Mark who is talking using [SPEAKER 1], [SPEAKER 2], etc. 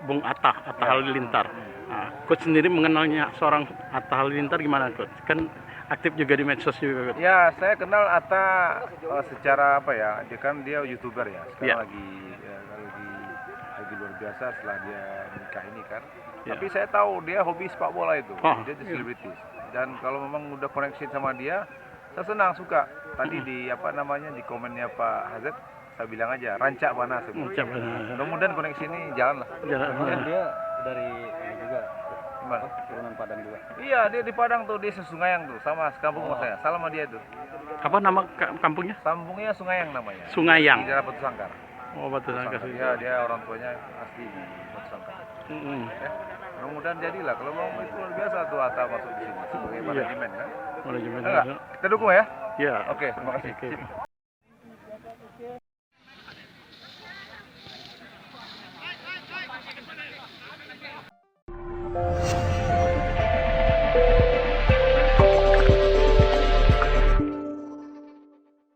[SPEAKER 1] Bung Atta Halilintar. Nah, Coach sendiri mengenalnya seorang Atta Halilintar gimana, Coach? Kan aktif juga di medsos juga, Coach.
[SPEAKER 2] Ya, saya kenal Atta secara apa ya? Dia YouTuber ya. Sekarang
[SPEAKER 1] Ya.
[SPEAKER 2] lagi luar biasa setelah dia menikah ini kan.
[SPEAKER 1] Ya.
[SPEAKER 2] Tapi saya tahu dia hobi sepak bola itu.
[SPEAKER 1] Oh,
[SPEAKER 2] Dia di
[SPEAKER 1] iya.
[SPEAKER 2] selebritis. Dan kalau memang udah koneksi sama dia, saya senang suka. Tadi di di komennya Pak Hazet, saya bilang aja rancak mana sebut. Mudah-mudahan koneksi ini jalan lah.
[SPEAKER 3] Dia dari ini juga
[SPEAKER 2] Gimana?
[SPEAKER 3] turunan Padang juga.
[SPEAKER 2] Iya, dia di Padang tuh, dia Sungayang tuh, sama sekampung sama saya. Salam sama dia tuh.
[SPEAKER 1] Apa nama kampungnya?
[SPEAKER 2] Sambungnya Sungayang namanya.
[SPEAKER 1] Sungayang.
[SPEAKER 2] Di daerah Batu Sangkar.
[SPEAKER 1] Oh, Batu Sangkar.
[SPEAKER 2] Iya, dia orang tuanya asli di Batu Sangkar. Ya, mudah-mudahan jadilah. Kalau mau itu luar biasa tuh Atta masuk di sini sebagai manajemen kan.
[SPEAKER 1] Manajemen.
[SPEAKER 2] Enggak? Kita dukung ya.
[SPEAKER 1] Ya.
[SPEAKER 2] Oke, terima kasih.
[SPEAKER 1] Oke.